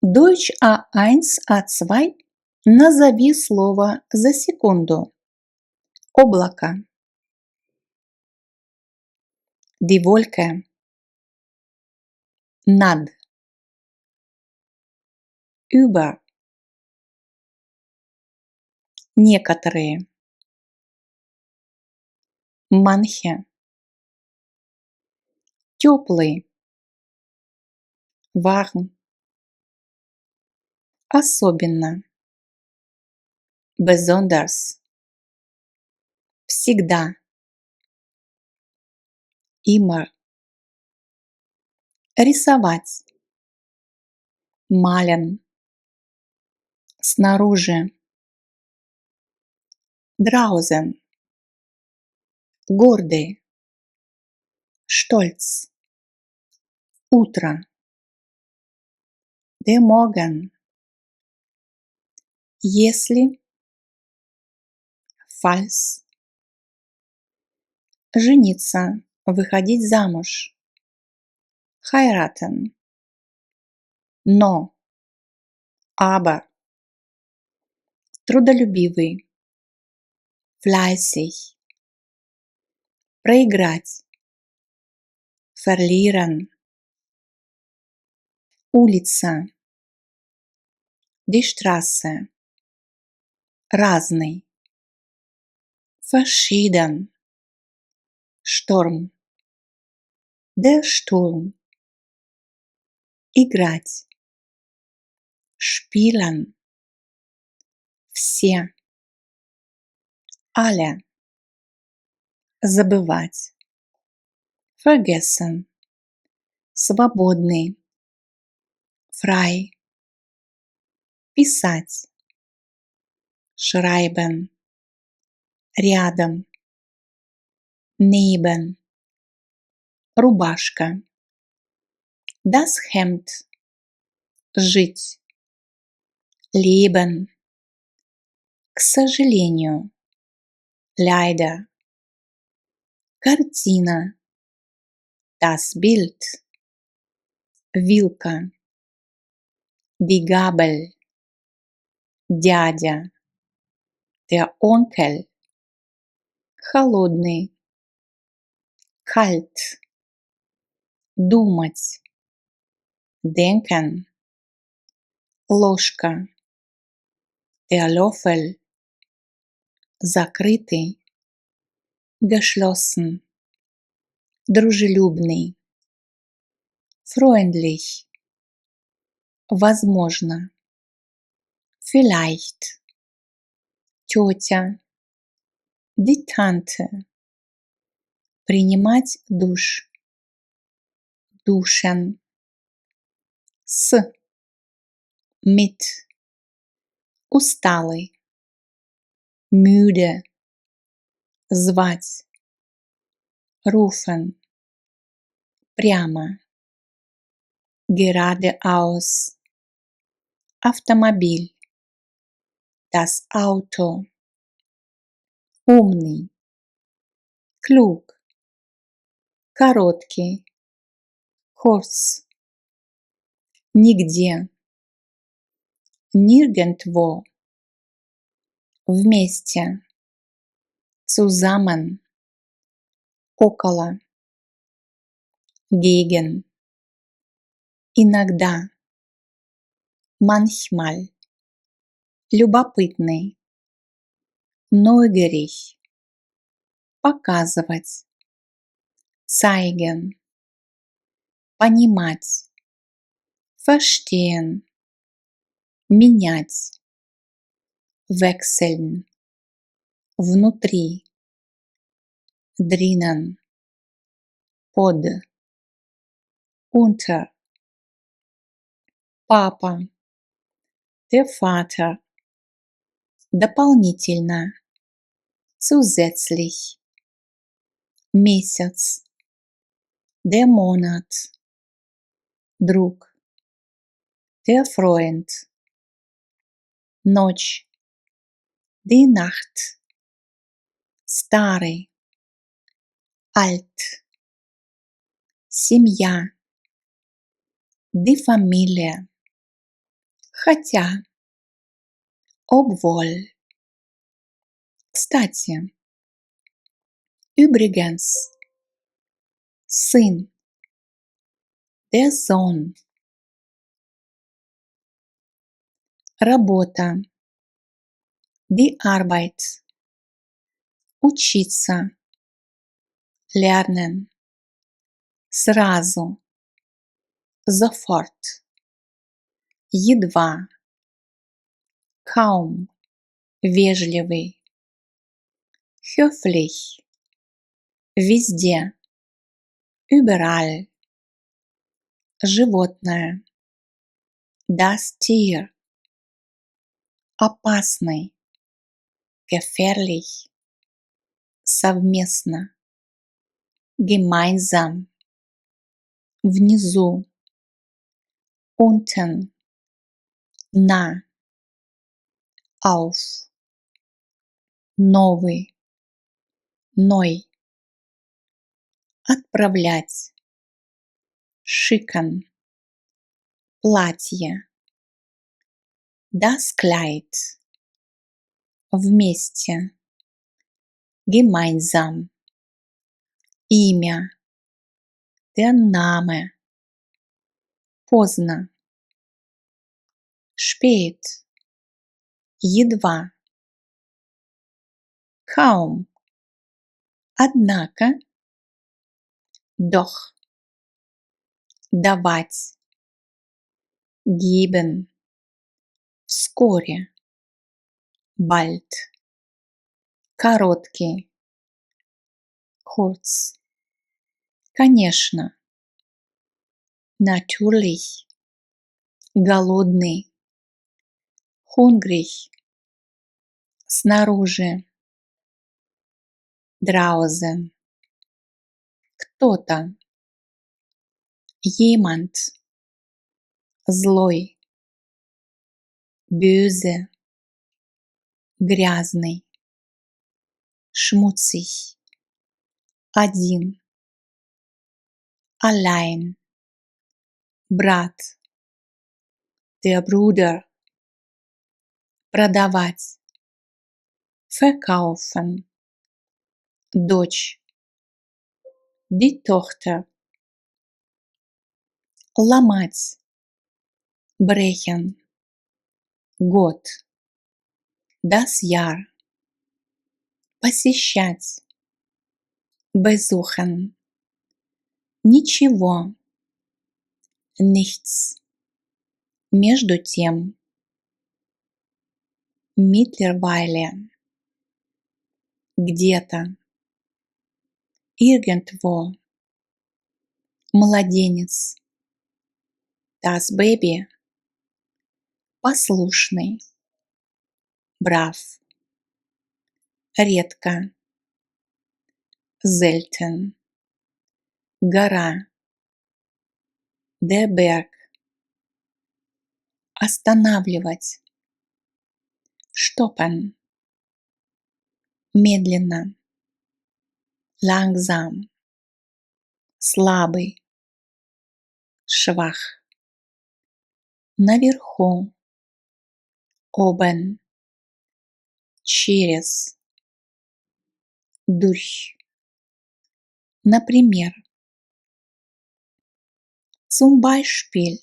Deutsch A1, A2. Назови слово за секунду. Облако. Die Wolke. Над. Über. Некоторые. Manche. Теплый. Warm. Особенно. Besonders. Всегда. Immer. Рисовать. Malen. Снаружи. Draußen. Гордый. Stolz. Утро. Der Morgen. Если. Falls. Жениться. Выходить замуж. Heiraten. Но. Aber. Трудолюбивый. Fleißig. Проиграть. Verlieren. Улица. Die Straße. Разный. Verschieden. Шторм. Der Sturm. Играть. Spielen. Все. Alle. Забывать. Vergessen. Свободный. Frei. Писать. Schreiben. Рядом. Neben. Рубашка. Das Hemd. Жить. Leben. К сожалению. Leider. Картина. Das Bild. Вилка. Die Gabel. Дядя. Der Onkel. Холодный. Kalt. Думать. Denken. Ложка. Der Löffel. Закрытый. Geschlossen. Дружелюбный. Freundlich. Возможно. Vielleicht. Тетя. Die Tante. Принимать душ. Duschen. С. Mit. Усталый. Müde. Звать. Rufen. Прямо. Geradeaus. Автомобиль. Das Auto. Умный. Klug. Короткий. Kurz. Нигде. Nirgendwo. Вместе. Zusammen. Около. Gegen. Иногда. Manchmal. Любопытный. Neugierig. Показывать. Zeigen. Понимать. Verstehen. Менять. Wechseln. Внутри. Drinnen. Под. Unter. Папа. Der Vater. Дополнительно. Zusätzlich. Месяц. Der Monat. Друг. Der Freund. Ночь. Die Nacht. Старый. Alt. Семья. Die Familie. Хотя, obwohl. Кстати, übrigens. Сын, der Sohn. Работа, die Arbeit. Учиться, lernen. Сразу, sofort. Едва, kaum. Вежливый. Höflich. Везде. Überall. Животное. Das Tier. Опасный. Gefährlich. Совместно. Gemeinsam. Внизу. Unten. На. Auf. Новый. Neu. Отправлять. Schicken. Платье. Das Kleid. Вместе. Gemeinsam. Имя. Der Name. Поздно. Spät. Едва. Kaum. Однако. Doch. Давать. Geben. Вскоре. Bald. Короткий. Kurz. Конечно. Natürlich. Голодный. Hungrig. Снаружи. Draußen. Кто-то. Jemand. Злой. Böse. Грязный. Schmutzig. Один. Allein. Брат. Der Bruder. Продавать. Verkaufen. Дочь. Die Tochter. Ломать. Brechen. Год. Das Jahr. Посещать. Besuchen. Ничего. Nichts. Между тем. Mittlerweile. Где-то. Irgendwo. Младенец. Das Baby. Послушный. Brav. Редко. Selten. Гора. Der Berg. Останавливать. Stoppen. Медленно. Langsam. Слабый. Schwach. Наверху. Oben. Через. Durch. Например. Zum Beispiel.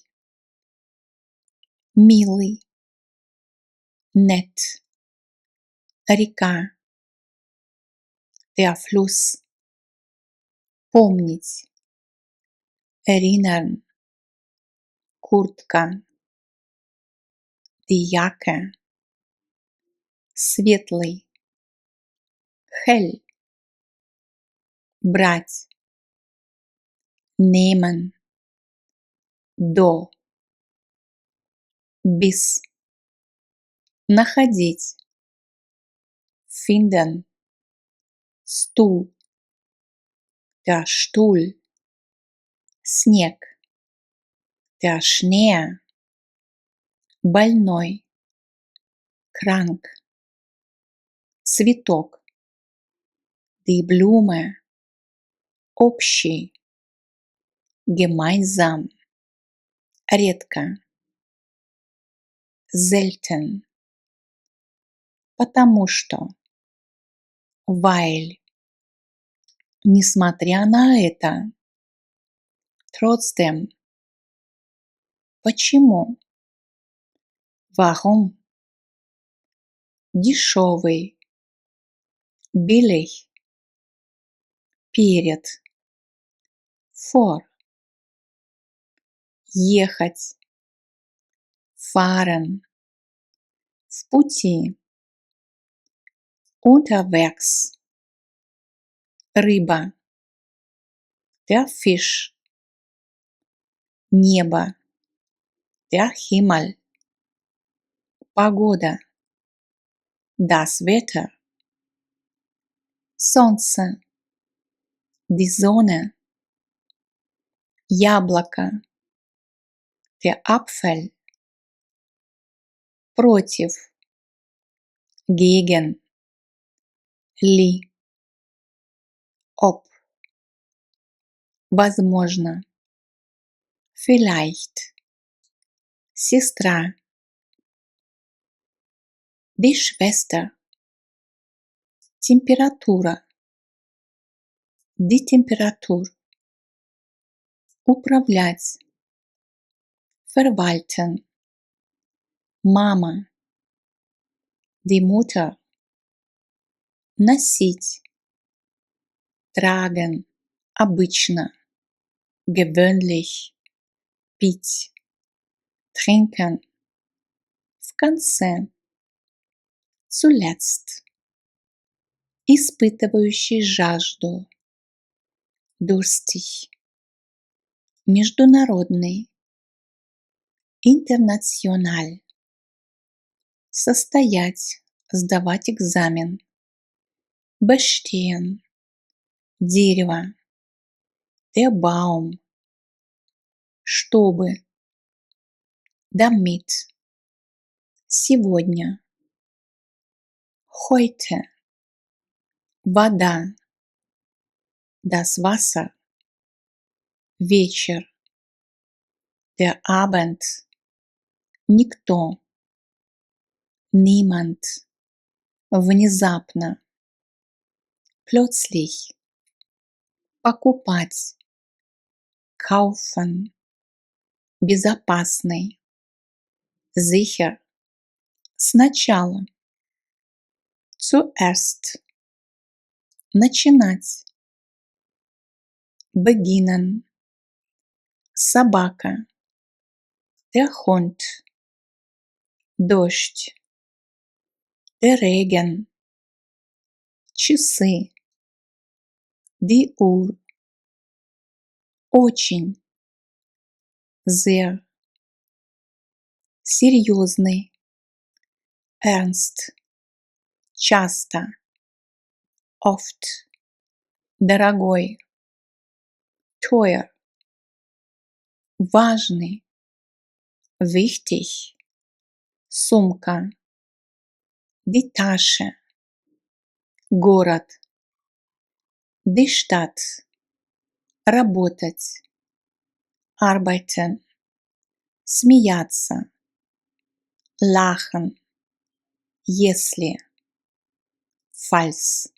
Милый. Nett. Река. Der Fluss. Помнить. Erinnern. Куртка. Die Jacke. Светлый. Hell. Брать. Nehmen. До. Bis. Находить. Finden. Стул. Der Stuhl. Снег. Der Schnee. Больной. Krank. Цветок. Die Blume. Общий. Gemeinsam. Редко. selten, потому что, weil, несмотря на это, trotzdem, почему, warum, дешевый, billig, перед, vor, ехать, fahren, в пути, unterwegs, рыба, der Fisch, небо, der Himmel, погода, das Wetter, солнце, die Sonne, яблоко, der Apfel, против, gegen, ли, ob, возможно, vielleicht, сестра, die Schwester, температура, die Temperatur, управлять, verwalten, мама, die Mutter, носить, tragen, обычно, gewöhnlich, пить, trinken, в конце, zuletzt, испытывающий жажду, durstig, международный, international, состоять, сдавать экзамен, bestehen, дерево, der Baum, чтобы, damit, сегодня, heute, вода, das Wasser, вечер, der Abend, никто, niemand, внезапно, plötzlich, покупать, kaufen, безопасный, sicher, сначала, zuerst, начинать, beginnen, собака, der Hund, дождь, der Regen, часы, die Uhr, очень, sehr, серьезный, ernst, часто, oft, дорогой, teuer, важный, wichtig, сумка, die Tasche, город, die Stadt, работать, arbeiten, смеяться, lachen, если, falls,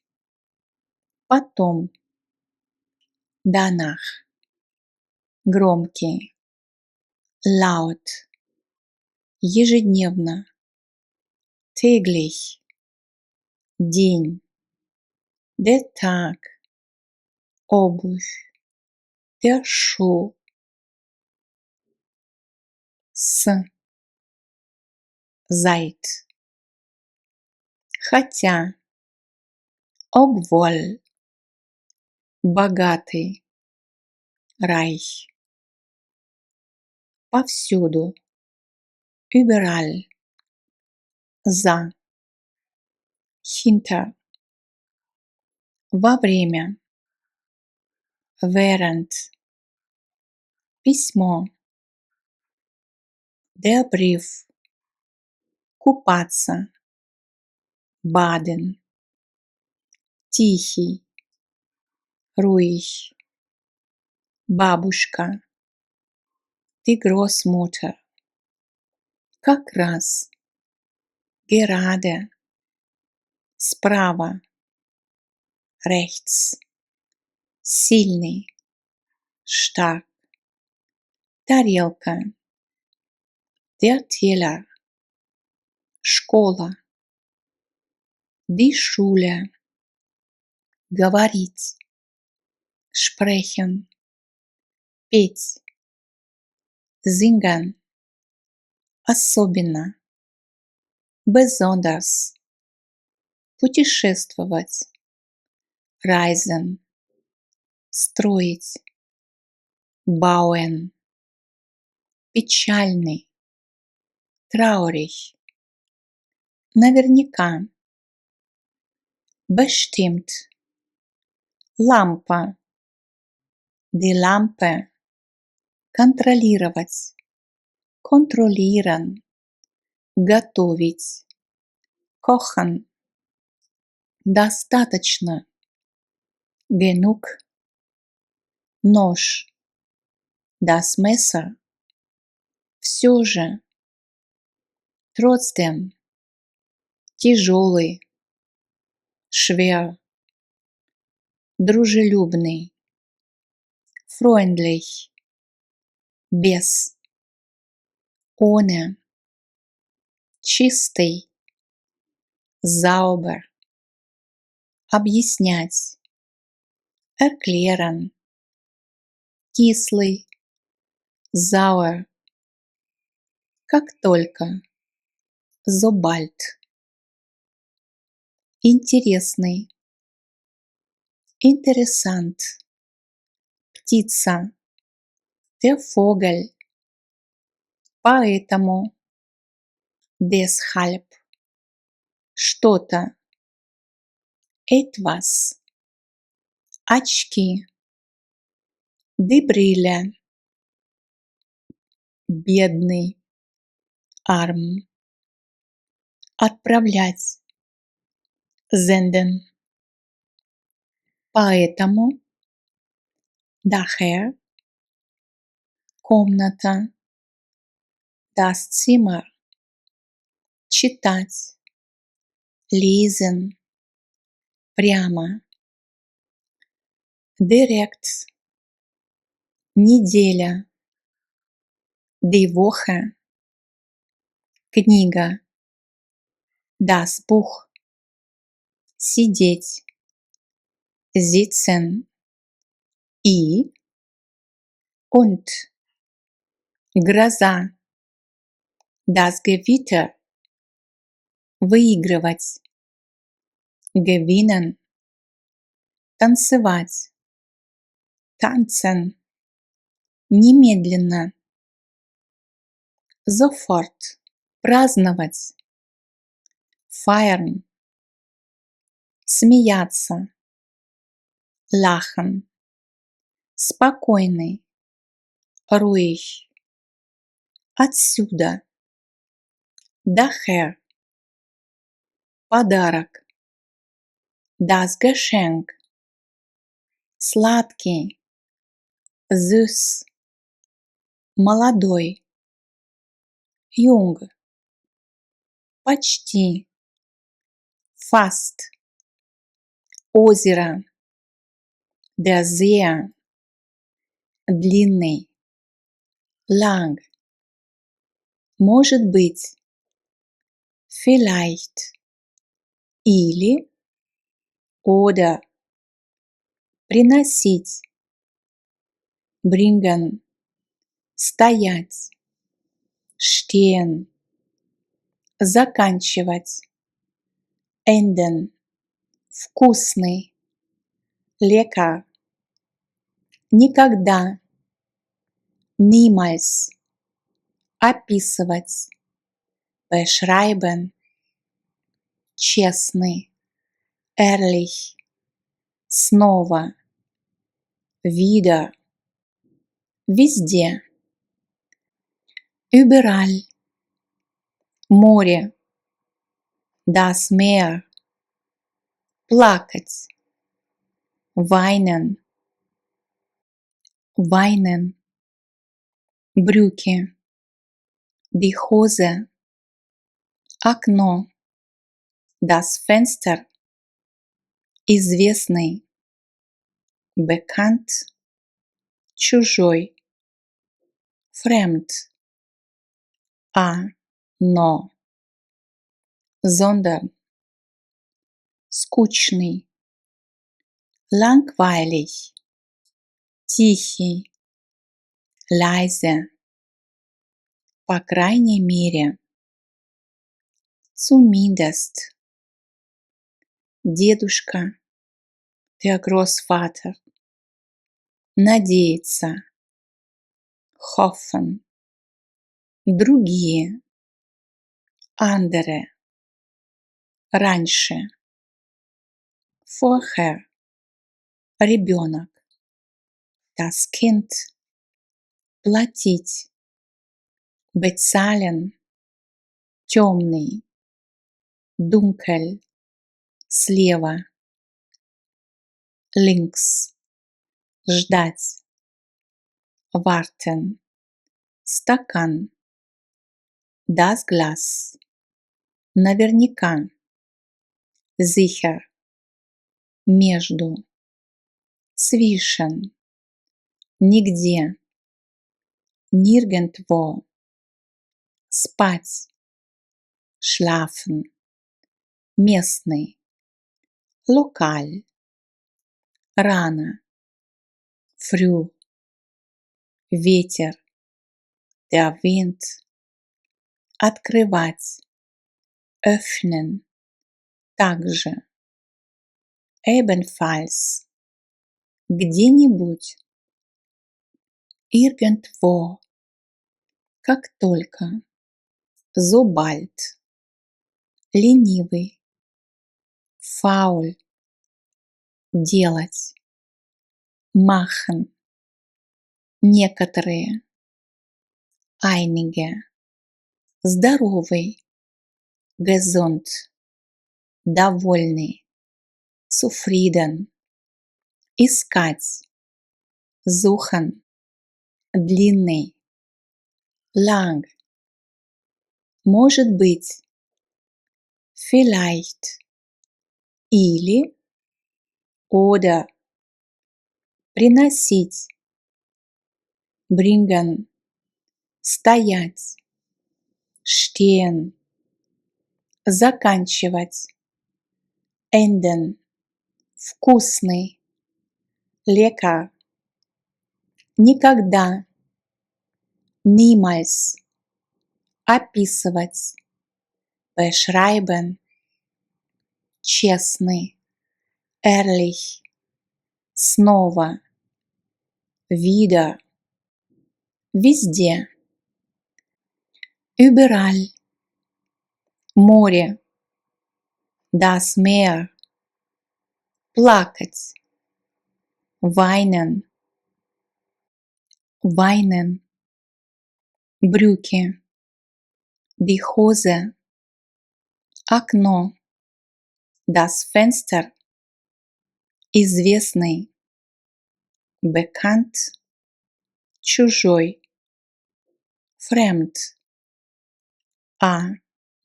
потом, danach, громкий, laut, ежедневно, täglich, день, der Tag, обувь, der Schuh, с, seit, хотя, obwohl, богатый, reich, повсюду, überall, за, hinter, во время, während, письмо, der Brief, купаться, baden, тихий, ruhig, бабушка, die Großmutter, как раз, gerade, справа, rechts, сильный, stark, тарелка, der Teller, школа, die Schule, говорить, sprechen, петь, singen, особенно, besonders, путешествовать, reisen, строить, bauen, печальный, traurig, наверняка, bestimmt, лампа, die Lampe, контролировать, kontrollieren, готовить, kochen, достаточно, genug, нож, das Messer, все же, trotzdem, тяжелый, schwer, дружелюбный, freundlich, без, ohne, чистый, sauber, объяснять, erklären, кислый, sauer, как только, sobald, интересный, interessant, птица, der Vogel, поэтому, deshalb, что-то, etwas, очки, die Brille, бедный, arm, отправлять, senden, поэтому, daher, комната, das Zimmer, читать, lesen, прямо, direkt, неделя, die Woche, книга, das Buch, сидеть, sitzen, и, und, гроза, das Gewitter, выигрывать, gewinnen, танцевать, tanzen, немедленно, sofort, праздновать, feiern, смеяться, lachen, спокойный, ruhig, отсюда, daher, подарок, das Geschenk, сладкий, süß, молодой, jung, почти, fast, озеро, der See, длинный, lang, может быть, vielleicht, или, oder, приносить, bringen, стоять, stehen, заканчивать, enden, вкусный, lecker, никогда, niemals, описывать, beschreiben, честный, ehrlich, снова, wieder, везде, überall, море, das Meer, плакать, weinen, weinen, брюки, die Hose, окно, das Fenster, известный, bekannt, чужой, fremd, но, sondern, скучный, langweilig, тихий, leise, по крайней мере, zumindest, дедушка, der Großvater, надеяться, hoffen, другие, andere, раньше, vorher, ребенок, das Kind, платить, bezahlen, темный, dunkel, слева, links, ждать, warten, стакан, das Glas, наверняка, sicher, между, zwischen, нигде, nirgendwo, спать, schlafen, местный, lokal, рано, früh, ветер, der Wind, открывать, öffnen, также, ebenfalls, где-нибудь, irgendwo, как только, sobald, ленивый, faul, делать, machen, некоторые, einige, здоровый, gesund, довольный, zufrieden, искать, suchen, длинный, lang, может быть, vielleicht, или, oder, приносить, bringen, стоять, stehen, заканчивать, enden, вкусный, lecker, никогда, niemals, описывать, beschreiben, честный, ehrlich, снова, wieder, везде, überall, море, das Meer, плакать, weinen, weinen, брюки, die Hose, окно, das Fenster, известный, bekannt, чужой, fremd,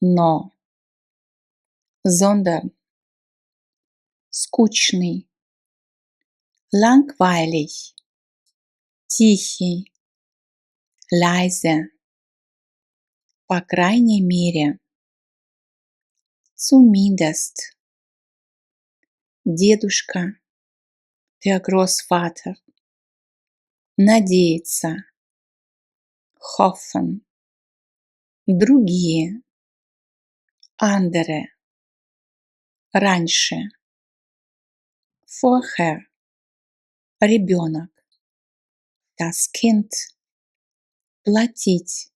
но, sondern, скучный, langweilig, тихий, leise, по крайней мере, zumindest, дедушка, der Großvater, надеяться, hoffen, другие, andere, раньше, vorher, ребенок, das Kind, платить,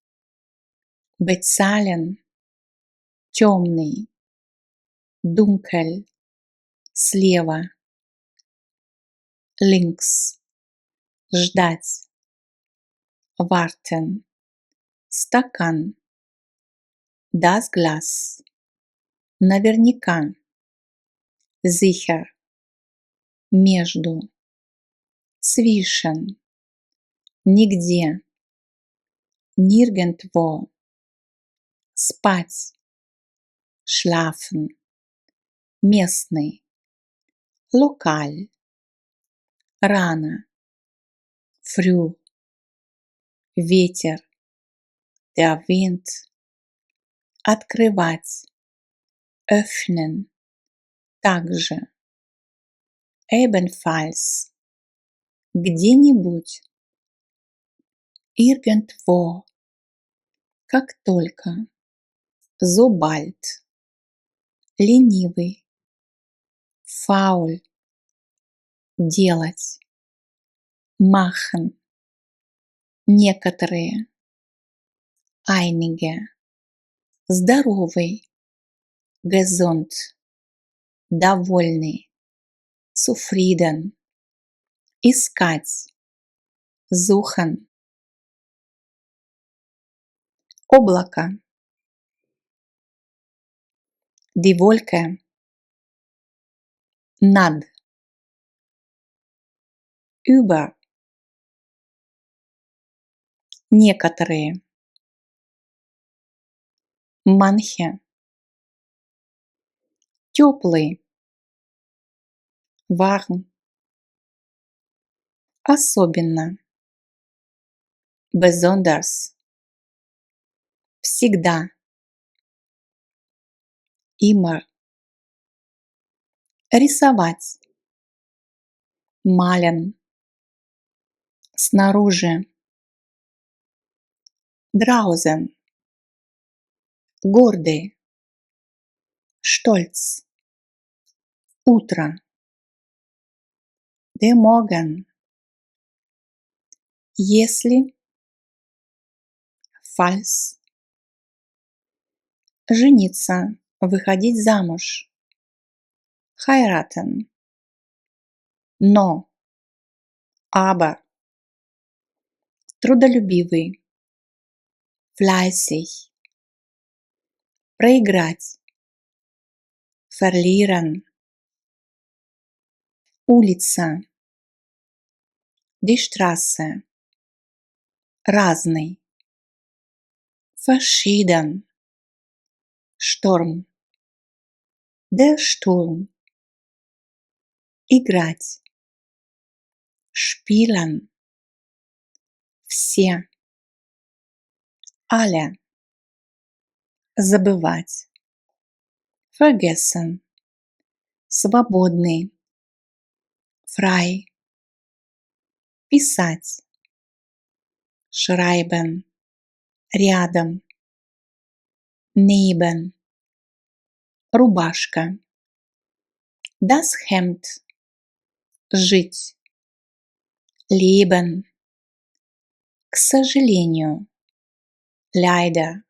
bezahlen, темный, dunkel, слева, links, ждать, warten, стакан, das Glas, наверняка, sicher, между, zwischen, нигде, nirgendwo, спать, schlafen, местный, lokal, рано, früh, ветер, der Wind, открывать, öffnen, также, ebenfalls, где-нибудь, irgendwo, как только, sobald, ленивый, faul, делать, machen, некоторые, einige, здоровый, gesund, довольный, zufrieden, искать, suchen, облако, die Wolke, над, über, некоторые, manche, теплый, warm, особенно, besonders, всегда, immer, рисовать, malen, снаружи, draußen, гордый, stolz, утро, der Morgen, если, falls, жениться, выходить замуж, heiraten, но, aber, трудолюбивый, fleißig, проиграть, verlieren, улица, die Straße, разный, verschieden, Sturm, der Sturm, играть, spielen, все, alle, забывать, vergessen, свободный, frei, писать, schreiben, рядом, neben, рубашка, das Hemd, жить, leben, к сожалению, leider,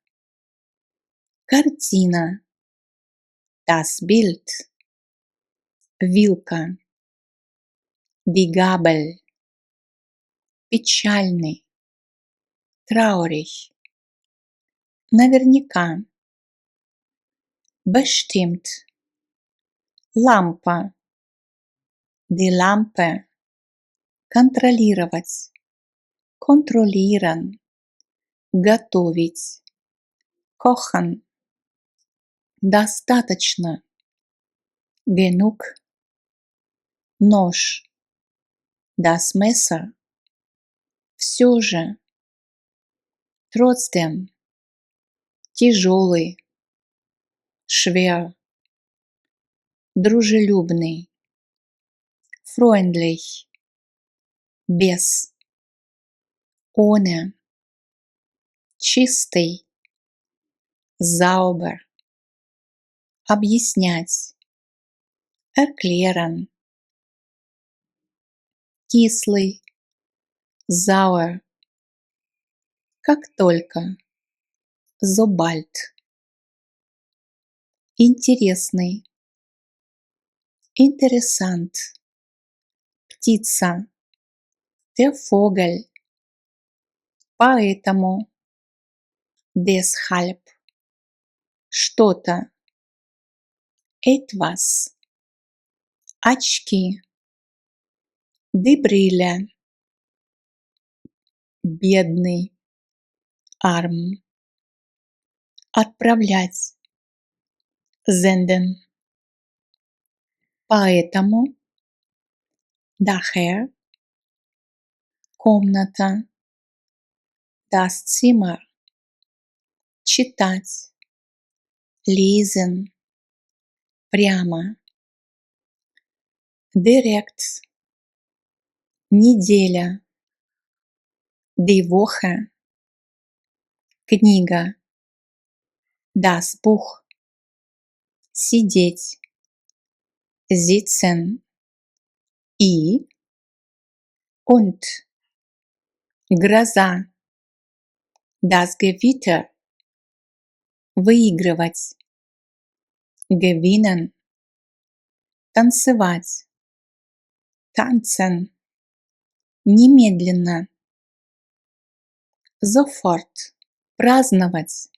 картина, das Bild, вилка, die Gabel, печальный, traurig, наверняка, bestimmt, лампа, die Lampe, контролировать, kontrollieren, готовить, kochen, достаточно, genug, нож, das Messer, все же, trotzdem, тяжелый, schwer, дружелюбный, freundlich, без, ohne, чистый, sauber, объяснять, erklären, кислый, sauer, как только, sobald, интересный, interessant, птица, der Vogel, поэтому, deshalb, что-то, etwas, очки, die Brille, бедный, arm, отправлять, senden. Поэтому, daher, комната, das Zimmer, читать, lesen, прямо, direkt, неделя, die Woche, книга, das Buch, сидеть, sitzen и und, гроза, das Gewitter, выигрывать, gewinnen, танцевать, tanzen, немедленно, sofort, праздновать,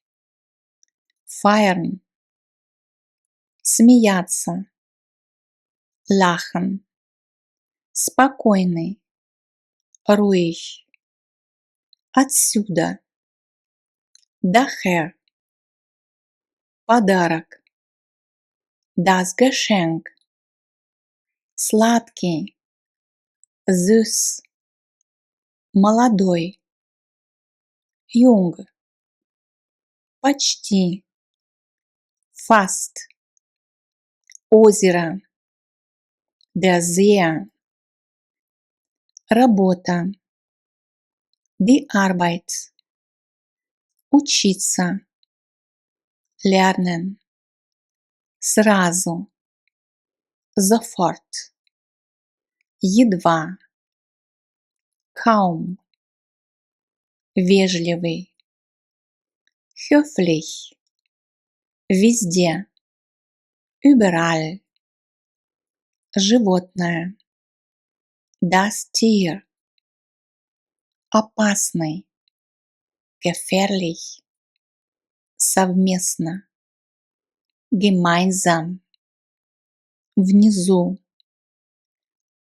feiern, смеяться, lachen, спокойный, ruhig, отсюда, daher, подарок, das Geschenk, сладкий, süß, молодой, jung, почти, fast, озеро, der See, работа, die Arbeit, учиться, lernen, сразу, sofort, едва, kaum, вежливый, höflich, везде, überall, животное, das Tier, опасный, gefährlich, совместно, gemeinsam, внизу,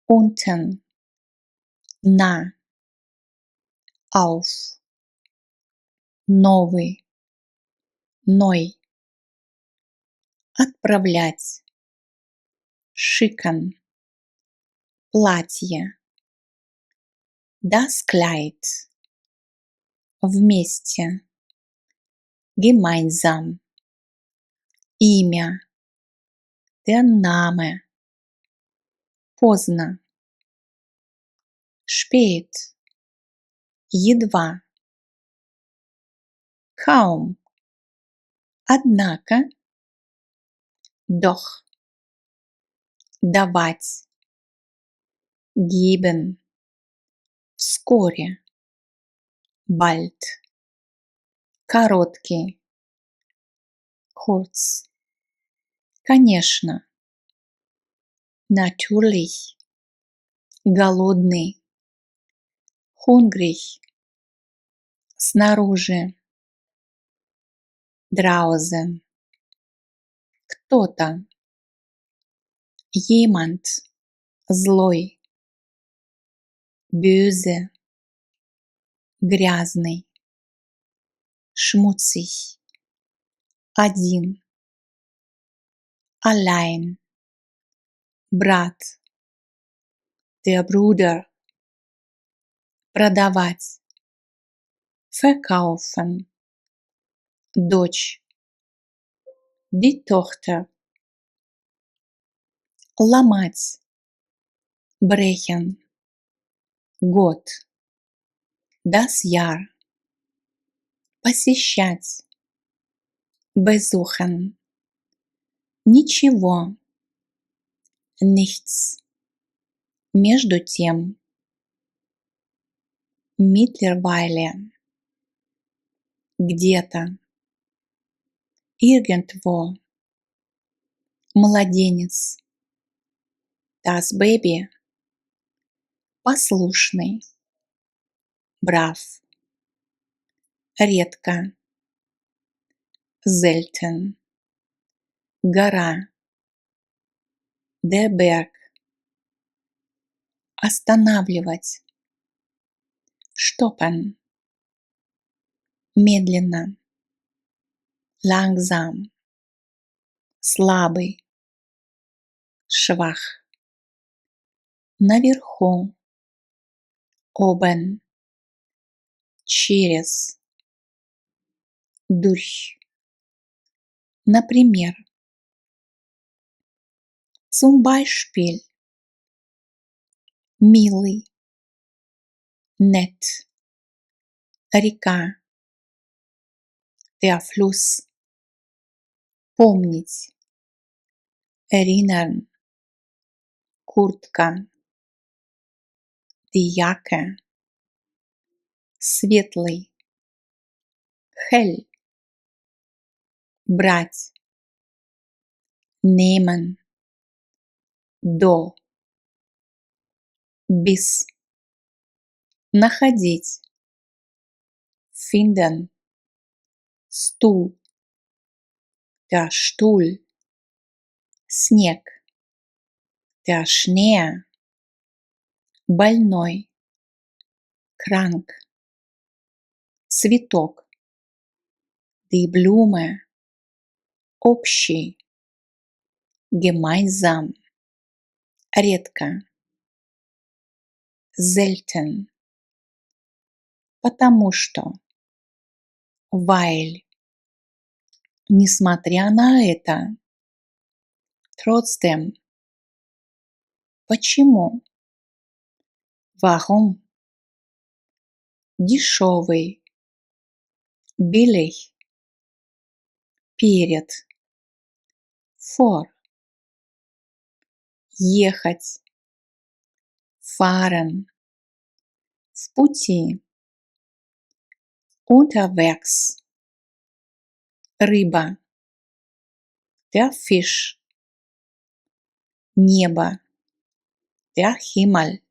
unten, на, auf, новый, neu, отправлять, schicken, платье, das Kleid, вместе, gemeinsam, имя, der Name, поздно, spät, едва, kaum, однако, doch, давать, geben, вскоре, bald, короткий, kurz, конечно, natürlich, голодный, hungrig, снаружи, draußen, кто-то, jemand, злой, böse, грязный, schmutzig, один, allein, брат, der Bruder, продавать, verkaufen, дочь, die Tochter, ломать, brechen, год, das Jahr, посещать, besuchen, ничего, nichts, между тем, mittlerweile, где-то, irgendwo, младенец, das Baby, послушный, brav, редко, selten, гора, der Berg, останавливать, stoppen, медленно, langsam, слабый, schwach, наверху, oben, через, durch. Например, zum Beispiel, милый, nett, река, der Fluss, помнить, erinnern, куртка, die Jacke, светлый, hell, брать, nehmen, до, bis, находить, finden, стул, der Stuhl, снег, der Schnee, больной, krank, цветок, die Blume, общий, gemeinsam, редко, selten, потому что, weil, несмотря на это, trotzdem, почему, warum, дешевый, billig, перед, vor, ехать, fahren, в пути, unterwegs, рыба, der Fisch, небо, der Himmel,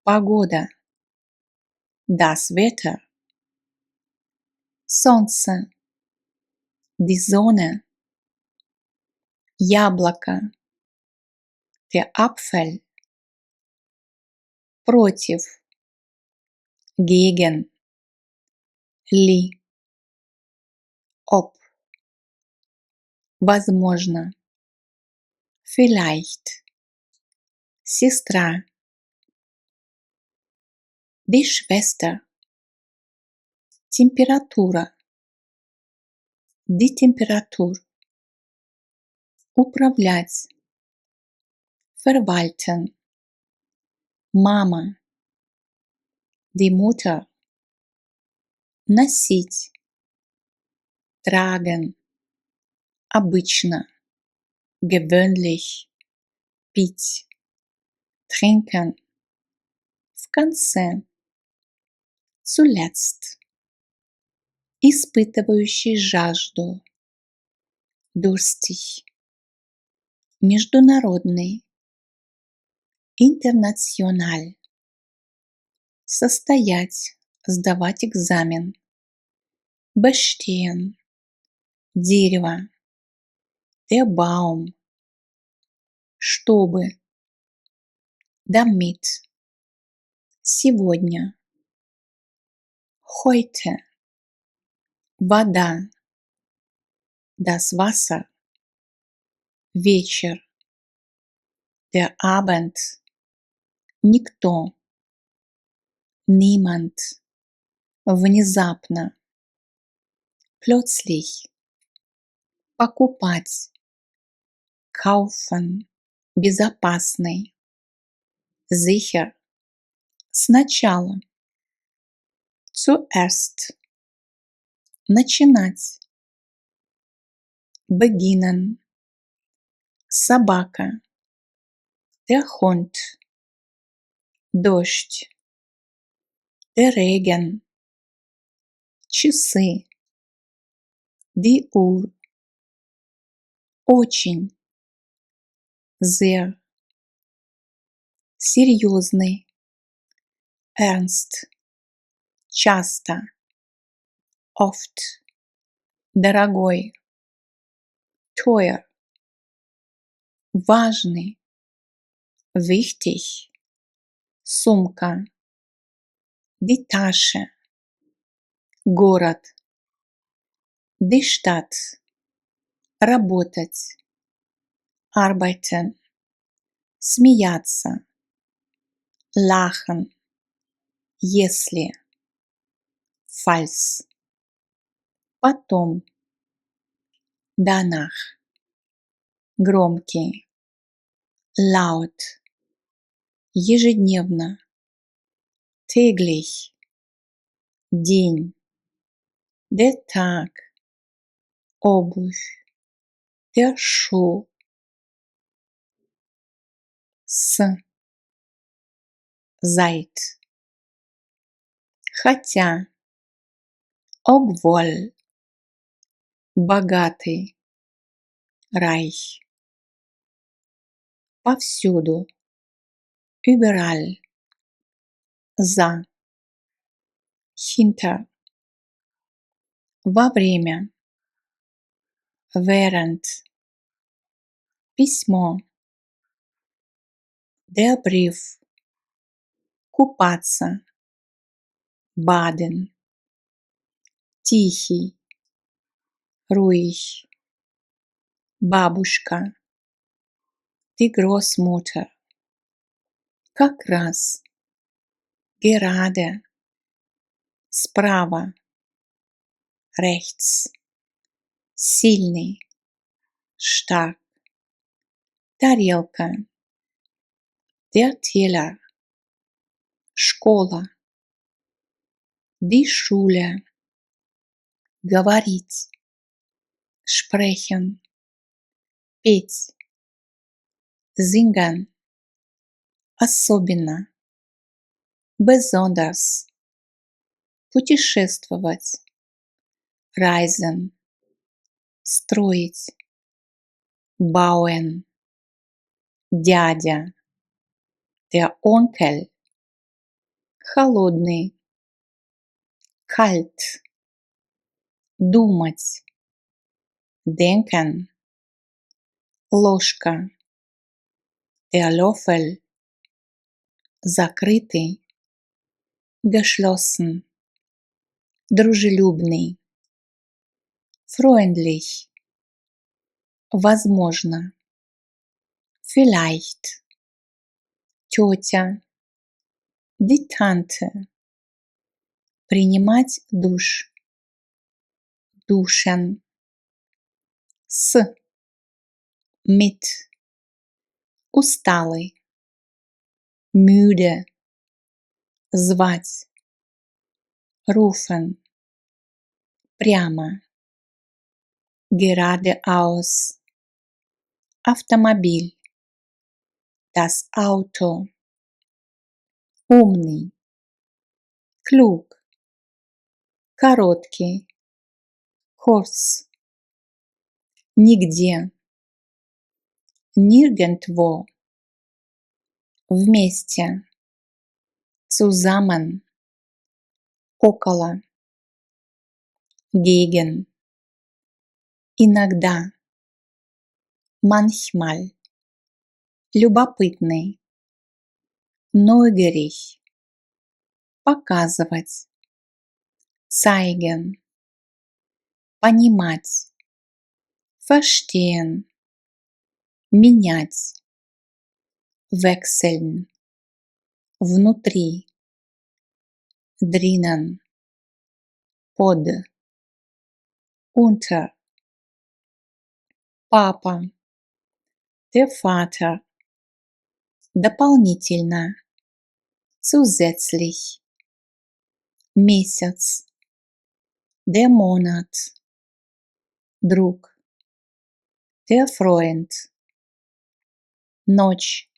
погода, das Wetter, солнце, die Sonne, яблоко, der Apfel, против, gegen, ли, ob, возможно, vielleicht, сестра, die Schwester, температура, die Temperatur, управлять, verwalten, мама, die Mutter, носить, tragen, обычно, gewöhnlich, пить, trinken, в конце, zuletzt, испытывающий жажду, durstig, международный, international, состоять, сдавать экзамен, bestehen, дерево, der Baum, чтобы, damit, сегодня, heute, вода, das Wasser, вечер, der Abend, никто, niemand, внезапно, plötzlich, покупать, kaufen, безопасный, sicher, сначала, zuerst, начинать, beginnen, собака, der Hund, дождь, der Regen, часы, die Uhr, очень, sehr, серьезный, ernst, часто, oft, дорогой, teuer, важный, wichtig, сумка, die Tasche, город, die Stadt, работать, arbeiten, смеяться, lachen, если, falls, потом, danach, громкий, laut, ежедневно, täglich, день, der Tag, обувь, der Schuh, с, seit, хотя, obwohl, богатый, reich, повсюду, überall, за, hinter, во время, während, письмо, der Brief, купаться, baden, тихий, ruhig, бабушка, die Großmutter, как раз, gerade, справа, rechts, сильный, stark, тарелка, der Teller, школа, die Schule, говорить, sprechen, петь, singen, особенно, besonders, путешествовать, reisen, строить, bauen, дядя, der Onkel, холодный, kalt, думать, denken, ложка, der Löffel, закрытый, geschlossen, дружелюбный, freundlich, возможно, vielleicht, тетя, die Tante, принимать душ, duschen, с, mit, усталый, müde, звать, rufen, прямо, geradeaus, автомобиль, das Auto, умный, klug, короткий, kurz, нигде, nirgendwo, вместе, zusammen, около, gegen, иногда, manchmal, любопытный, neugierig, показывать, zeigen, понимать, verstehen, менять, wechseln, внутри, drinnen, под, unter, папа, der Vater, дополнительно, zusätzlich, месяц, der Monat, друг, der Freund, ночь,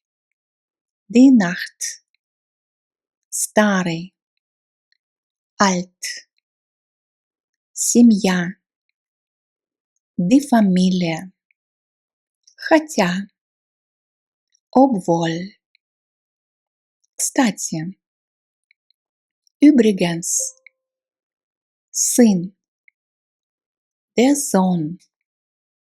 die Nacht, старый, alt, семья, die Familie, хотя, obwohl, кстати, übrigens, сын, der Sohn,